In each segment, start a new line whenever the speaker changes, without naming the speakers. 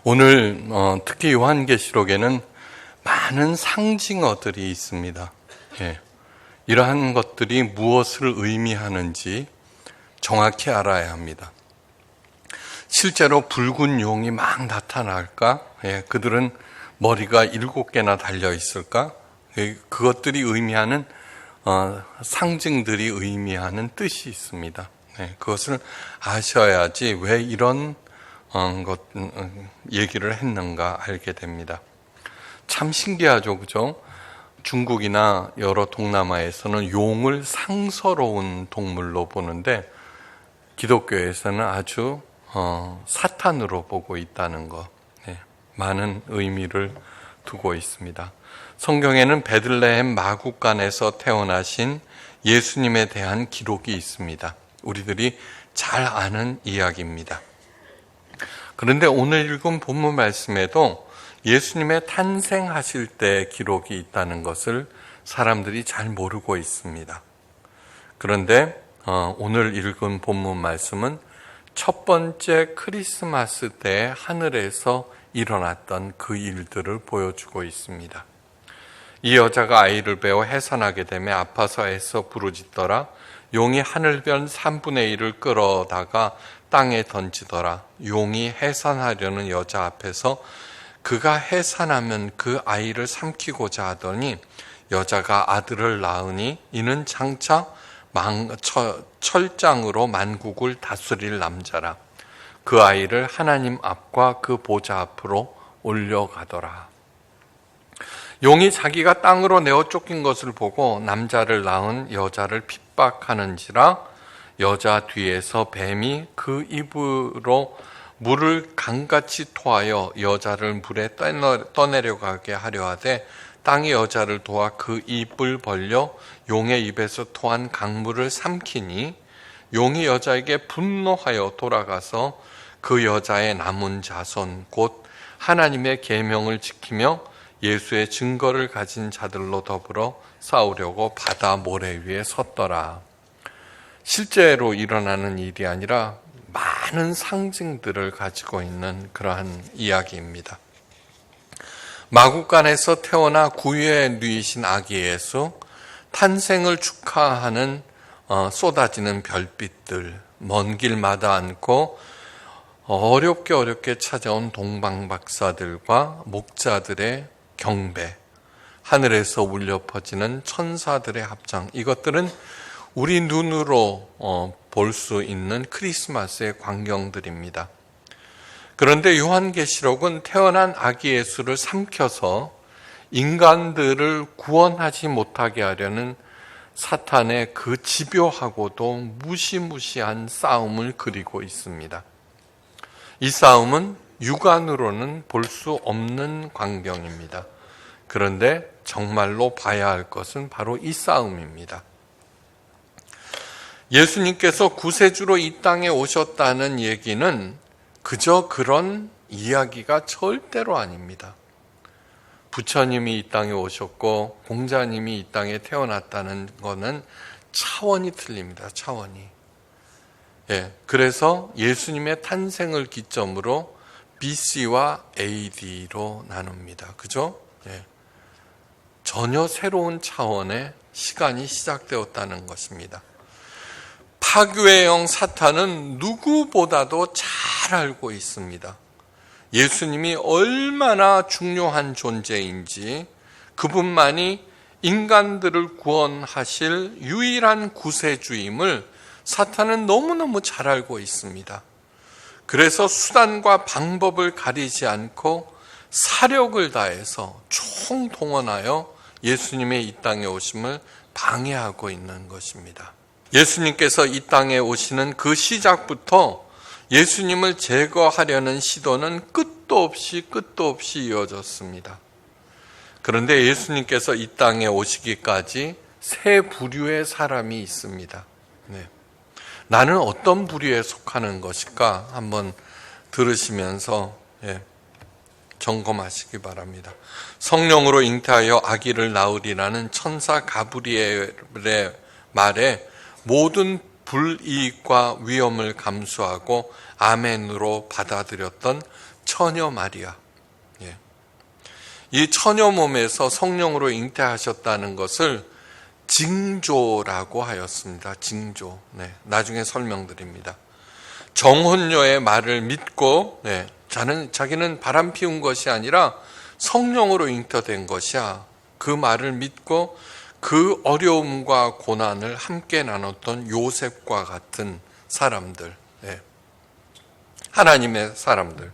오늘 특히 요한계시록에는 많은 상징어들이 있습니다. 이러한 것들이 무엇을 의미하는지 정확히 알아야 합니다. 실제로 붉은 용이 막 나타날까? 그들은 머리가 7개나 달려 있을까? 그것들이 의미하는 상징들이 의미하는 뜻이 있습니다. 그것을 아셔야지 왜 이런 얘기를 했는가 알게 됩니다. 참 신기하죠, 그죠? 중국이나 여러 동남아에서는 용을 상서로운 동물로 보는데 기독교에서는 아주 사탄으로 보고 있다는 것, 많은 의미를 두고 있습니다. 성경에는 베들레헴 마구간에서 태어나신 예수님에 대한 기록이 있습니다. 우리들이 잘 아는 이야기입니다. 그런데 오늘 읽은 본문 말씀에도 예수님의 탄생하실 때 기록이 있다는 것을 사람들이 잘 모르고 있습니다. 그런데 오늘 읽은 본문 말씀은 첫 번째 크리스마스 때 하늘에서 일어났던 그 일들을 보여주고 있습니다. 이 여자가 아이를 베어 해산하게 되며 아파서 애써 부르짖더라. 용이 하늘별 3분의 1을 끌어다가 땅에 던지더라. 용이 해산하려는 여자 앞에서 그가 해산하면 그 아이를 삼키고자 하더니 여자가 아들을 낳으니 이는 장차 철장으로 만국을 다스릴 남자라. 그 아이를 하나님 앞과 그 보좌 앞으로 올려가더라. 용이 자기가 땅으로 내어 쫓긴 것을 보고 남자를 낳은 여자를 핍박하는지라 여자 뒤에서 뱀이 그 입으로 물을 강같이 토하여 여자를 물에 떠내려가게 하려 하되 땅이 여자를 도와 그 입을 벌려 용의 입에서 토한 강물을 삼키니 용이 여자에게 분노하여 돌아가서 그 여자의 남은 자손 곧 하나님의 계명을 지키며 예수의 증거를 가진 자들로 더불어 싸우려고 바다 모래 위에 섰더라. 실제로 일어나는 일이 아니라 많은 상징들을 가지고 있는 그러한 이야기입니다. 마구간에서 태어나 구유에 누이신 아기 예수, 탄생을 축하하는 쏟아지는 별빛들, 먼 길마다 앉고 어렵게 찾아온 동방박사들과 목자들의 경배, 하늘에서 울려 퍼지는 천사들의 합창, 이것들은 우리 눈으로 볼 수 있는 크리스마스의 광경들입니다. 그런데 요한계시록은 태어난 아기 예수를 삼켜서 인간들을 구원하지 못하게 하려는 사탄의 그 집요하고도 무시무시한 싸움을 그리고 있습니다. 이 싸움은 육안으로는 볼 수 없는 광경입니다. 그런데 정말로 봐야 할 것은 바로 이 싸움입니다. 예수님께서 구세주로 이 땅에 오셨다는 얘기는 그저 그런 이야기가 절대로 아닙니다. 부처님이 이 땅에 오셨고 공자님이 이 땅에 태어났다는 것은 차원이 틀립니다. 차원이. 그래서 예수님의 탄생을 기점으로 BC와 AD로 나눕니다. 그죠? 전혀 새로운 차원의 시간이 시작되었다는 것입니다. 파괴형 사탄은 누구보다도 잘 알고 있습니다. 예수님이 얼마나 중요한 존재인지, 그분만이 인간들을 구원하실 유일한 구세주임을 사탄은 너무너무 잘 알고 있습니다. 그래서 수단과 방법을 가리지 않고 사력을 다해서 총동원하여 예수님의 이 땅에 오심을 방해하고 있는 것입니다. 예수님께서 이 땅에 오시는 그 시작부터 예수님을 제거하려는 시도는 끝도 없이 이어졌습니다. 그런데 예수님께서 이 땅에 오시기까지 세 부류의 사람이 있습니다. 나는 어떤 부류에 속하는 것일까 한번 들으시면서 점검하시기 바랍니다. 성령으로 잉태하여 아기를 낳으리라는 천사 가브리엘의 말에 모든 불이익과 위험을 감수하고 아멘으로 받아들였던 처녀 마리아. 이 처녀 몸에서 성령으로 잉태하셨다는 것을 징조라고 하였습니다. 징조. 나중에 설명드립니다. 정혼녀의 말을 믿고 자기는 바람 피운 것이 아니라 성령으로 잉태된 것이야. 그 말을 믿고 그 어려움과 고난을 함께 나눴던 요셉과 같은 사람들, 하나님의 사람들.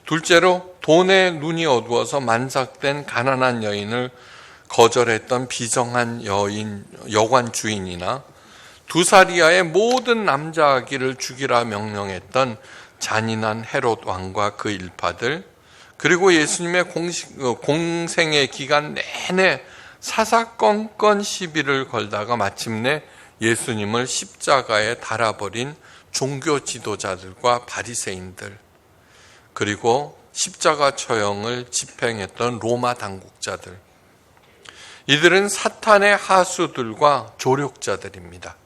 둘째로 돈에 눈이 어두워서 만삭된 가난한 여인을 거절했던 비정한 여관 주인이나 두 살 이하의 모든 남자 아기를 죽이라 명령했던 잔인한 헤롯 왕과 그 일파들, 그리고 예수님의 공생의 기간 내내 사사건건 시비를 걸다가 마침내 예수님을 십자가에 달아버린 종교 지도자들과 바리새인들, 그리고 십자가 처형을 집행했던 로마 당국자들, 이들은 사탄의 하수들과 조력자들입니다.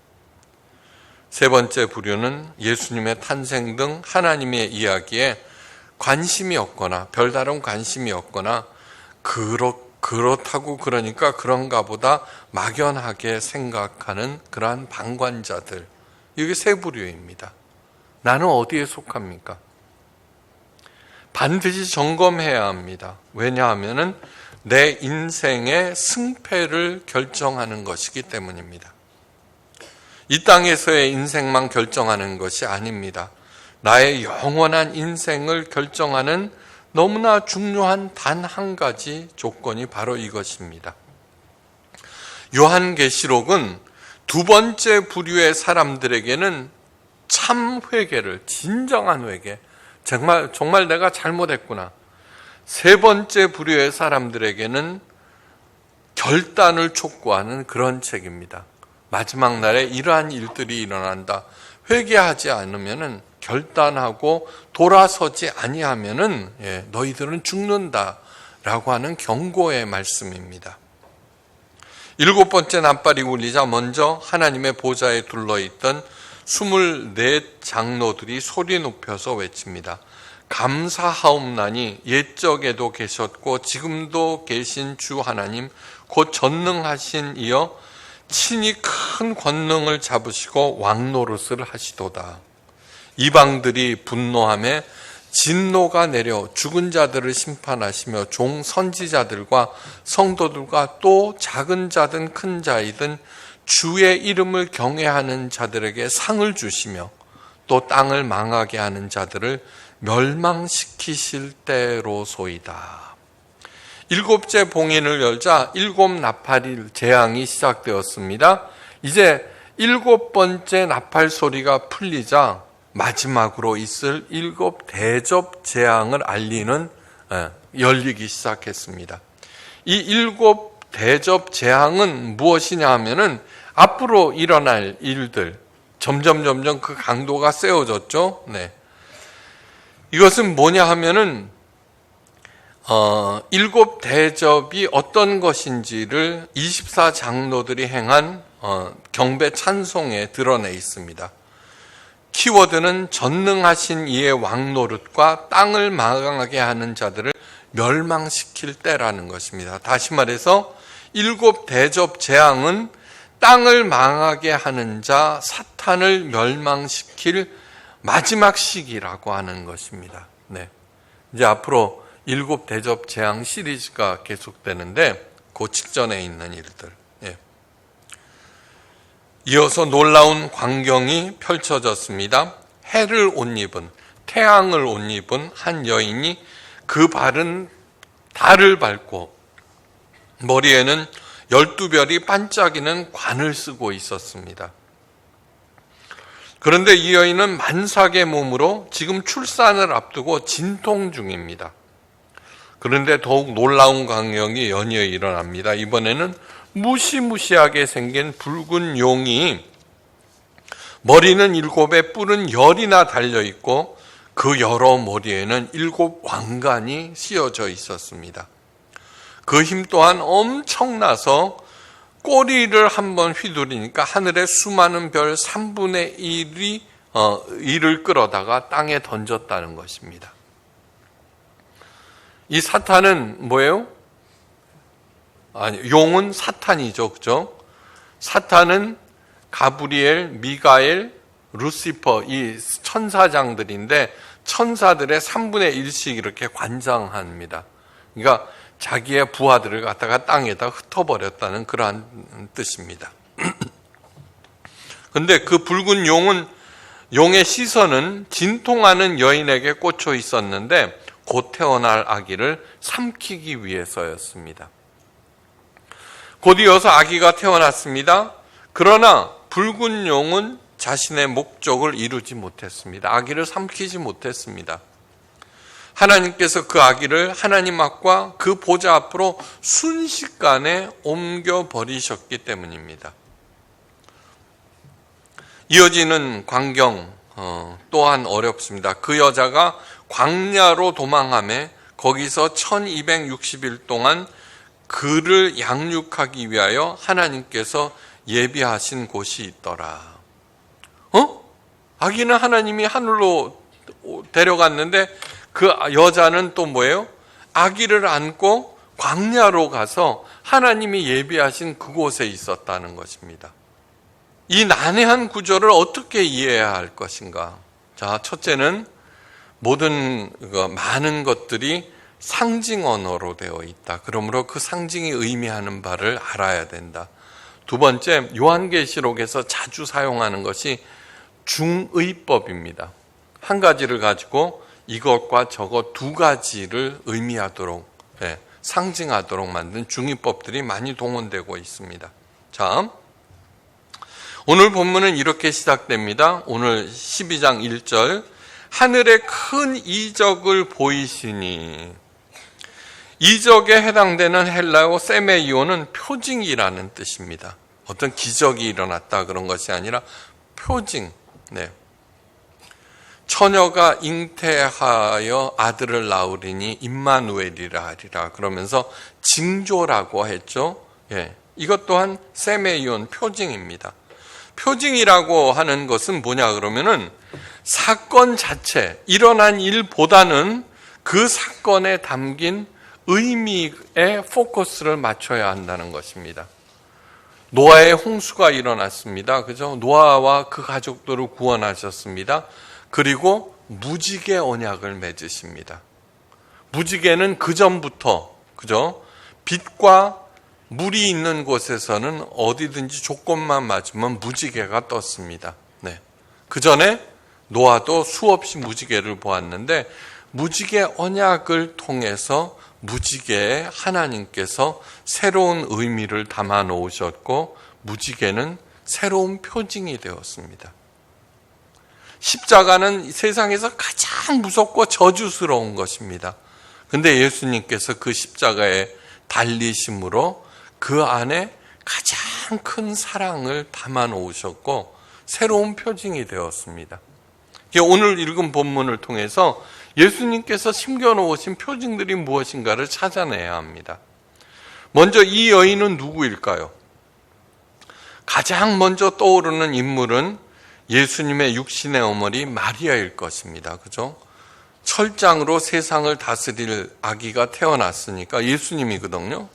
세 번째 부류는 예수님의 탄생 등 하나님의 이야기에 관심이 없거나 별다른 관심이 없거나 그렇다고 그러니까 그런가 보다 막연하게 생각하는 그러한 방관자들. 이게 세 부류입니다. 나는 어디에 속합니까? 반드시 점검해야 합니다. 왜냐하면 내 인생의 승패를 결정하는 것이기 때문입니다. 이 땅에서의 인생만 결정하는 것이 아닙니다. 나의 영원한 인생을 결정하는 너무나 중요한 단 한 가지 조건이 바로 이것입니다. 요한계시록은 두 번째 부류의 사람들에게는 참 회개를, 진정한 회개, 정말 내가 잘못했구나. 세 번째 부류의 사람들에게는 결단을 촉구하는 그런 책입니다. 마지막 날에 이러한 일들이 일어난다. 회개하지 않으면은, 결단하고 돌아서지 아니하면은 너희들은 죽는다라고 하는 경고의 말씀입니다. 일곱 번째 낫발이 울리자 먼저 하나님의 보좌에 둘러있던 24 장로들이 소리 높여서 외칩니다. 감사하옵나니 옛적에도 계셨고 지금도 계신 주 하나님 곧 전능하신 이여 친히 큰 권능을 잡으시고 왕노릇을 하시도다. 이방들이 분노하며 진노가 내려 죽은 자들을 심판하시며 종 선지자들과 성도들과 또 작은 자든 큰 자이든 주의 이름을 경외하는 자들에게 상을 주시며 또 땅을 망하게 하는 자들을 멸망시키실 때로소이다. 일곱째 봉인을 열자 일곱 나팔 재앙이 시작되었습니다. 이제 일곱 번째 나팔 소리가 풀리자 마지막으로 있을 일곱 대접 재앙을 알리는 열리기 시작했습니다. 이 일곱 대접 재앙은 무엇이냐 하면은 앞으로 일어날 일들, 점점 그 강도가 세워졌죠. 이것은 뭐냐 하면은 일곱 대접이 어떤 것인지를 24 장로들이 행한 경배 찬송에 드러내 있습니다. 키워드는 전능하신 이의 왕노릇과 땅을 망하게 하는 자들을 멸망시킬 때라는 것입니다. 다시 말해서 일곱 대접 재앙은 땅을 망하게 하는 자 사탄을 멸망시킬 마지막 시기라고 하는 것입니다. 이제 앞으로 일곱 대접 재앙 시리즈가 계속되는데 그 직전에 있는 일들. 이어서 놀라운 광경이 펼쳐졌습니다. 해를 옷 입은, 태양을 옷 입은 한 여인이 그 발은 달을 밟고 머리에는 12별이 반짝이는 관을 쓰고 있었습니다. 그런데 이 여인은 만삭의 몸으로 지금 출산을 앞두고 진통 중입니다. 그런데 더욱 놀라운 광경이 연이어 일어납니다. 이번에는 무시무시하게 생긴 붉은 용이 머리는 7에 뿔은 10이나 달려있고 그 여러 머리에는 7 왕관이 씌어져 있었습니다. 그 힘 또한 엄청나서 꼬리를 한번 휘두르니까 하늘의 수많은 별 3분의 1을 끌어다가 땅에 던졌다는 것입니다. 이 사탄은 뭐예요? 용은 사탄이죠. 그죠? 사탄은 가브리엘, 미가엘, 루시퍼 이 천사장들인데 천사들의 3분의 1씩 이렇게 관장합니다. 그러니까 자기의 부하들을 갖다가 땅에다 흩어버렸다는 그러한 뜻입니다. 근데 그 붉은 용의 시선은 진통하는 여인에게 꽂혀 있었는데 곧 태어날 아기를 삼키기 위해서였습니다. 곧 이어서 아기가 태어났습니다. 그러나 붉은 용은 자신의 목적을 이루지 못했습니다. 아기를 삼키지 못했습니다. 하나님께서 그 아기를 하나님 앞과 그 보좌 앞으로 순식간에 옮겨버리셨기 때문입니다. 이어지는 광경 또한 어렵습니다. 그 여자가 광야로 도망하며 거기서 1260일 동안 그를 양육하기 위하여 하나님께서 예비하신 곳이 있더라. 아기는 하나님이 하늘로 데려갔는데 그 여자는 또 뭐예요? 아기를 안고 광야로 가서 하나님이 예비하신 그곳에 있었다는 것입니다. 이 난해한 구조를 어떻게 이해해야 할 것인가? 자, 첫째는 모든 많은 것들이 상징 언어로 되어 있다. 그러므로 그 상징이 의미하는 바를 알아야 된다. 두 번째, 요한계시록에서 자주 사용하는 것이 중의법입니다. 한 가지를 가지고 이것과 저것 두 가지를 의미하도록, 상징하도록 만든 중의법들이 많이 동원되고 있습니다. 자, 오늘 본문은 이렇게 시작됩니다. 오늘 12장 1절, 하늘에 큰 이적을 보이시니. 이적에 해당되는 헬라어 세메이오는 표징이라는 뜻입니다. 어떤 기적이 일어났다 그런 것이 아니라 표징. 처녀가 잉태하여 아들을 낳으리니 임마누엘이라 하리라 그러면서 징조라고 했죠. 이것 또한 세메이온 표징입니다. 표징이라고 하는 것은 뭐냐 그러면은 사건 자체, 일어난 일보다는 그 사건에 담긴 의미에 포커스를 맞춰야 한다는 것입니다. 노아의 홍수가 일어났습니다. 그죠? 노아와 그 가족들을 구원하셨습니다. 그리고 무지개 언약을 맺으십니다. 무지개는 그 전부터, 그죠? 빛과 물이 있는 곳에서는 어디든지 조건만 맞으면 무지개가 떴습니다. 그 전에 노아도 수없이 무지개를 보았는데 무지개 언약을 통해서 무지개에 하나님께서 새로운 의미를 담아 놓으셨고 무지개는 새로운 표징이 되었습니다. 십자가는 세상에서 가장 무섭고 저주스러운 것입니다. 근데 예수님께서 그 십자가에 달리심으로 그 안에 가장 큰 사랑을 담아 놓으셨고 새로운 표징이 되었습니다. 오늘 읽은 본문을 통해서 예수님께서 심겨놓으신 표징들이 무엇인가를 찾아내야 합니다. 먼저 이 여인은 누구일까요? 가장 먼저 떠오르는 인물은 예수님의 육신의 어머니 마리아일 것입니다. 그죠? 철장으로 세상을 다스릴 아기가 태어났으니까 예수님이거든요.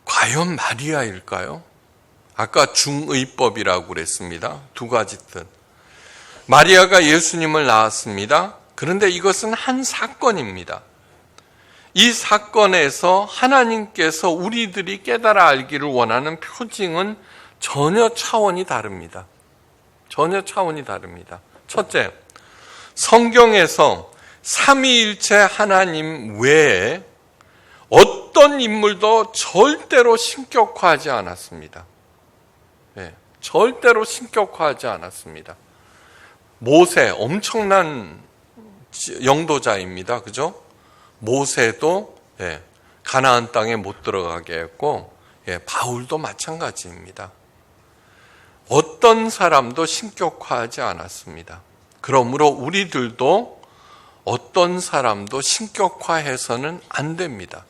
과연 마리아일까요? 아까 중의법이라고 그랬습니다. 두 가지 뜻. 마리아가 예수님을 낳았습니다. 그런데 이것은 한 사건입니다. 이 사건에서 하나님께서 우리들이 깨달아 알기를 원하는 표징은 전혀 차원이 다릅니다. 전혀 차원이 다릅니다. 첫째, 성경에서 삼위일체 하나님 외에 어떤 인물도 절대로 신격화하지 않았습니다. 절대로 신격화하지 않았습니다. 모세, 엄청난 영도자입니다. 그죠? 모세도 가나안 땅에 못 들어가게 했고 바울도 마찬가지입니다. 어떤 사람도 신격화하지 않았습니다. 그러므로 우리들도 어떤 사람도 신격화해서는 안 됩니다.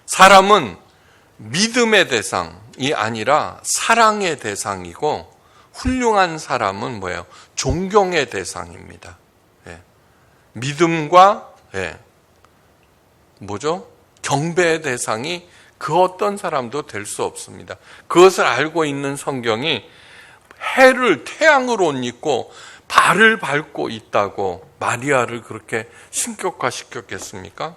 사람은 믿음의 대상이 아니라 사랑의 대상이고, 훌륭한 사람은 뭐예요? 존경의 대상입니다. 예. 믿음과 뭐죠? 경배의 대상이 그 어떤 사람도 될 수 없습니다. 그것을 알고 있는 성경이 해를 태양으로 옷 입고 발을 밟고 있다고 마리아를 그렇게 신격화시켰겠습니까?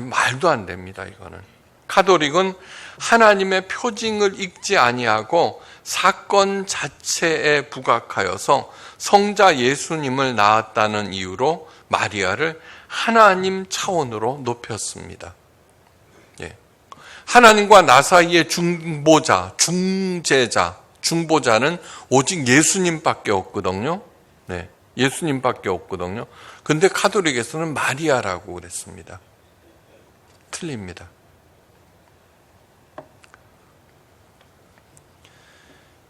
말도 안 됩니다. 이거는. 가톨릭은 하나님의 표징을 읽지 아니하고 사건 자체에 부각하여서 성자 예수님을 낳았다는 이유로 마리아를 하나님 차원으로 높였습니다. 예. 하나님과 나 사이의 중보자는 오직 예수님밖에 없거든요. 네, 예수님밖에 없거든요. 근데 가톨릭에서는 마리아라고 그랬습니다. 틀립니다.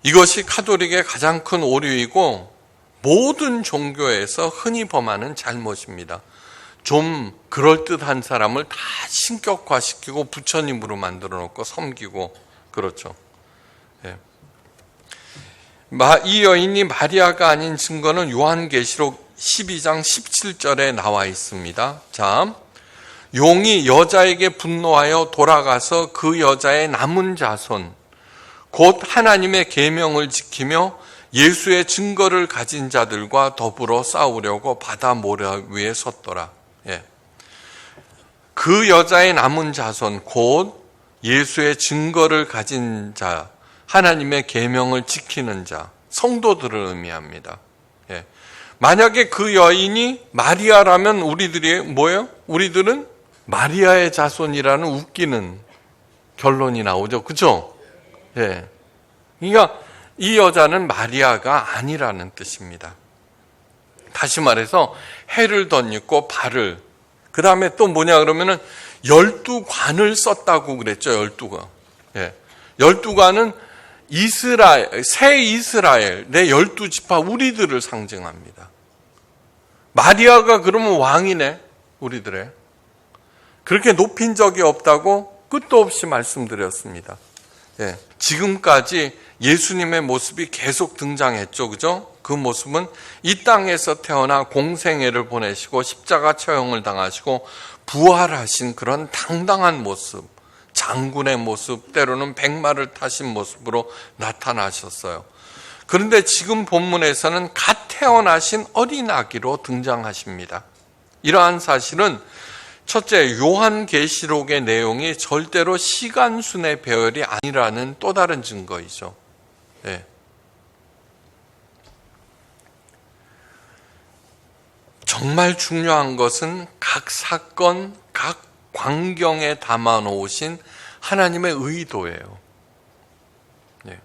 이것이 가톨릭의 가장 큰 오류이고 모든 종교에서 흔히 범하는 잘못입니다. 좀 그럴듯한 사람을 다 신격화시키고 부처님으로 만들어 놓고 섬기고 그렇죠. 예. 이 여인이 마리아가 아닌 증거는 요한계시록 12장 17절에 나와 있습니다. 자, 용이 여자에게 분노하여 돌아가서 그 여자의 남은 자손 곧 하나님의 계명을 지키며 예수의 증거를 가진 자들과 더불어 싸우려고 바다 모래 위에 섰더라. 예. 그 여자의 남은 자손 곧 예수의 증거를 가진 자, 하나님의 계명을 지키는 자, 성도들을 의미합니다. 예. 만약에 그 여인이 마리아라면 우리들이 뭐예요? 우리들은 마리아의 자손이라는 웃기는 결론이 나오죠. 그죠? 예. 그러니까 이 여자는 마리아가 아니라는 뜻입니다. 다시 말해서 해를 덧입고 발을, 그 다음에 또 뭐냐 그러면은 12관을 썼다고 그랬죠. 12관. 예. 12관은 새 이스라엘, 내 12지파 우리들을 상징합니다. 마리아가 그러면 왕이네, 우리들의. 그렇게 높인 적이 없다고 끝도 없이 말씀드렸습니다. 예. 지금까지 예수님의 모습이 계속 등장했죠. 그죠? 그 모습은 이 땅에서 태어나 공생애를 보내시고 십자가 처형을 당하시고 부활하신 그런 당당한 모습, 장군의 모습, 때로는 백마를 타신 모습으로 나타나셨어요. 그런데 지금 본문에서는 갓 태어나신 어린 아기로 등장하십니다. 이러한 사실은 첫째, 요한계시록의 내용이 절대로 시간순의 배열이 아니라는 또 다른 증거이죠. 네. 정말 중요한 것은 각 사건, 각 광경에 담아놓으신 하나님의 의도예요. 네.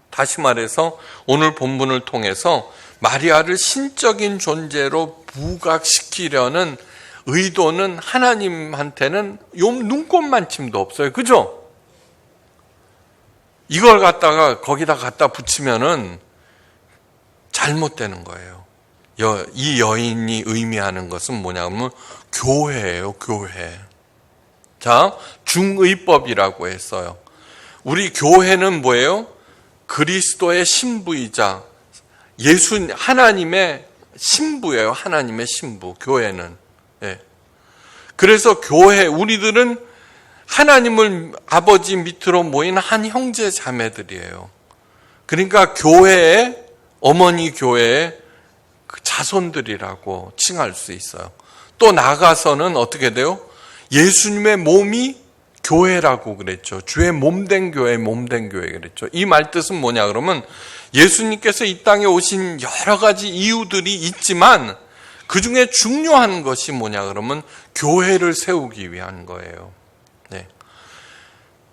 다시 말해서 오늘 본문을 통해서 마리아를 신적인 존재로 부각시키려는 의도는 하나님한테는 눈꼽만침도 없어요. 그죠? 이걸 갖다가 거기다 갖다 붙이면은 잘못되는 거예요. 이 여인이 의미하는 것은 뭐냐면 교회예요. 교회. 자, 중의법이라고 했어요. 우리 교회는 뭐예요? 그리스도의 신부이자 하나님의 신부예요. 하나님의 신부. 교회는. 예. 그래서 교회, 우리들은 하나님을 아버지 밑으로 모인 한 형제 자매들이에요. 그러니까 교회의, 어머니 교회의 그 자손들이라고 칭할 수 있어요. 또 나가서는 어떻게 돼요? 예수님의 몸이 교회라고 그랬죠. 주의 몸된 교회, 몸된 교회 그랬죠. 이 말 뜻은 뭐냐 그러면 예수님께서 이 땅에 오신 여러 가지 이유들이 있지만 그 중에 중요한 것이 뭐냐 그러면 교회를 세우기 위한 거예요. 네.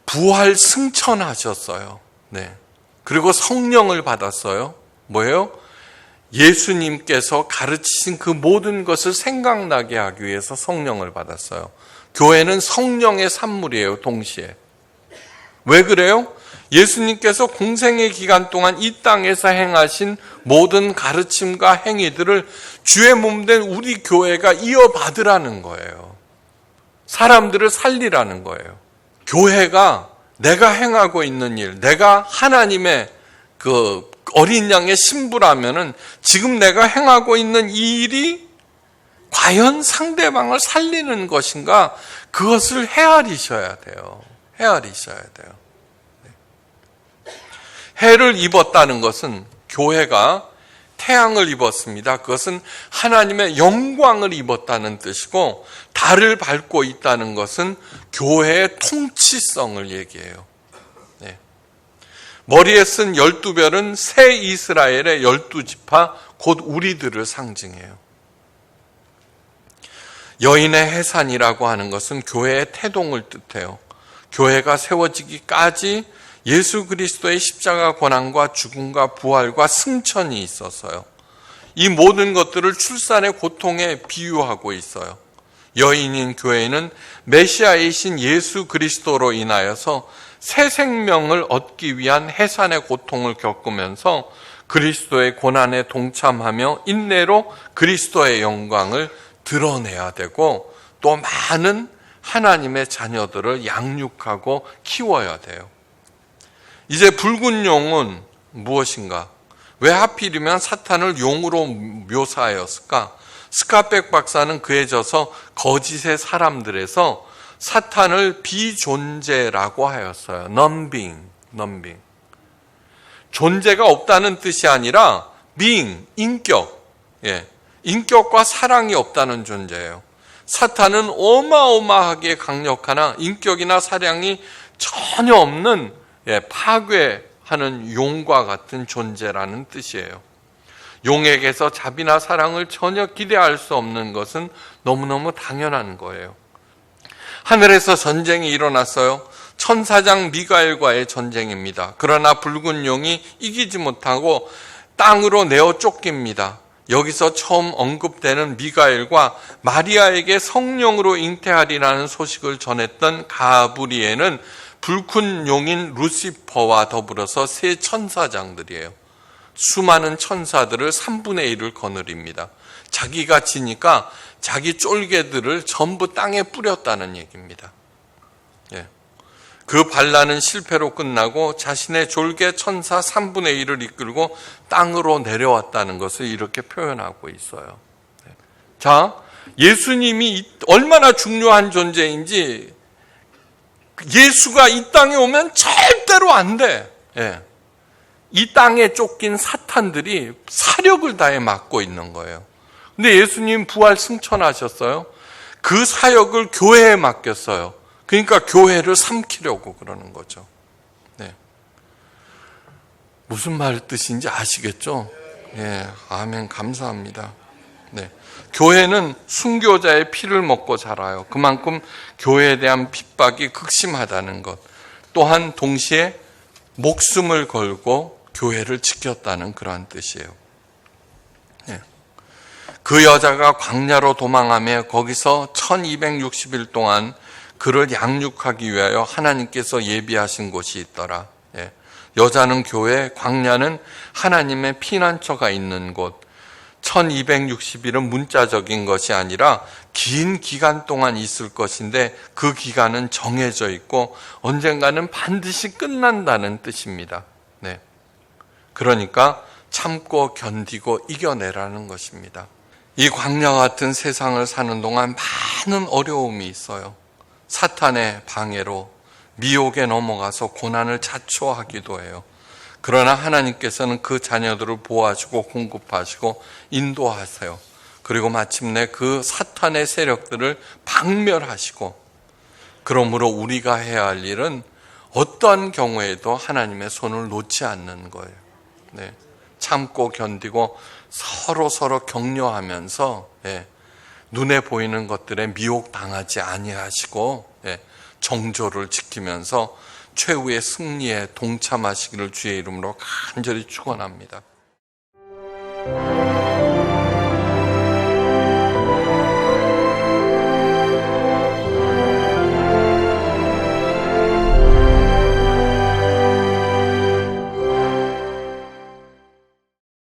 부활 승천하셨어요. 네. 그리고 성령을 받았어요. 뭐예요? 예수님께서 가르치신 그 모든 것을 생각나게 하기 위해서 성령을 받았어요. 교회는 성령의 산물이에요. 동시에. 왜 그래요? 예수님께서 공생의 기간 동안 이 땅에서 행하신 모든 가르침과 행위들을 주의 몸된 우리 교회가 이어받으라는 거예요. 사람들을 살리라는 거예요. 교회가 내가 행하고 있는 일, 내가 하나님의 그 어린 양의 신부라면은 지금 내가 행하고 있는 이 일이 과연 상대방을 살리는 것인가? 그것을 헤아리셔야 돼요. 헤아리셔야 돼요. 해를 입었다는 것은 교회가 태양을 입었습니다. 그것은 하나님의 영광을 입었다는 뜻이고, 달을 밟고 있다는 것은 교회의 통치성을 얘기해요. 네. 머리에 쓴 12별은 새 이스라엘의 12지파, 곧 우리들을 상징해요. 여인의 해산이라고 하는 것은 교회의 태동을 뜻해요. 교회가 세워지기까지 예수 그리스도의 십자가 고난과 죽음과 부활과 승천이 있어서요. 이 모든 것들을 출산의 고통에 비유하고 있어요. 여인인 교회는 메시아이신 예수 그리스도로 인하여서 새 생명을 얻기 위한 해산의 고통을 겪으면서 그리스도의 고난에 동참하며 인내로 그리스도의 영광을 드러내야 되고, 또 많은 하나님의 자녀들을 양육하고 키워야 돼요. 이제 붉은 용은 무엇인가? 왜 하필이면 사탄을 용으로 묘사하였을까? 스카백 박사는 그에 져서 거짓의 사람들에서 사탄을 비존재라고 하였어요. non-being. 존재가 없다는 뜻이 아니라 being, 인격. 인격과 사랑이 없다는 존재예요. 사탄은 어마어마하게 강력하나 인격이나 사랑이 전혀 없는 파괴하는 용과 같은 존재라는 뜻이에요. 용에게서 자비나 사랑을 전혀 기대할 수 없는 것은 너무너무 당연한 거예요. 하늘에서 전쟁이 일어났어요. 천사장 미가엘과의 전쟁입니다. 그러나 붉은 용이 이기지 못하고 땅으로 내어 쫓깁니다. 여기서 처음 언급되는 미가엘과 마리아에게 성령으로 잉태하리라는 소식을 전했던 가브리엘은 붉은 용인 루시퍼와 더불어서 세 천사장들이에요. 수많은 천사들을 3분의 1을 거느립니다. 자기가 지니까 자기 쫄개들을 전부 땅에 뿌렸다는 얘기입니다. 그 반란은 실패로 끝나고 자신의 졸개 천사 3분의 1을 이끌고 땅으로 내려왔다는 것을 이렇게 표현하고 있어요. 자, 예수님이 얼마나 중요한 존재인지, 예수가 이 땅에 오면 절대로 안 돼. 이 땅에 쫓긴 사탄들이 사력을 다해 막고 있는 거예요. 근데 예수님 부활 승천하셨어요. 그 사역을 교회에 맡겼어요. 그러니까 교회를 삼키려고 그러는 거죠. 무슨 말 뜻인지 아시겠죠? 아멘, 감사합니다. 교회는 순교자의 피를 먹고 자라요. 그만큼 교회에 대한 핍박이 극심하다는 것. 또한 동시에 목숨을 걸고 교회를 지켰다는 그러한 뜻이에요. 그 여자가 광야로 도망하며 거기서 1260일 동안 그를 양육하기 위하여 하나님께서 예비하신 곳이 있더라. 여자는 교회, 광야는 하나님의 피난처가 있는 곳. 1260일은 문자적인 것이 아니라 긴 기간 동안 있을 것인데, 그 기간은 정해져 있고 언젠가는 반드시 끝난다는 뜻입니다. 그러니까 참고 견디고 이겨내라는 것입니다. 이 광야 같은 세상을 사는 동안 많은 어려움이 있어요. 사탄의 방해로 미혹에 넘어가서 고난을 자초하기도 해요. 그러나 하나님께서는 그 자녀들을 보호하시고 공급하시고 인도하세요. 그리고 마침내 그 사탄의 세력들을 박멸하시고, 그러므로 우리가 해야 할 일은 어떠한 경우에도 하나님의 손을 놓지 않는 거예요. 참고 견디고 서로 격려하면서 눈에 보이는 것들에 미혹당하지 아니하시고 정조를 지키면서 최후의 승리에 동참하시기를 주의 이름으로 간절히 축원합니다.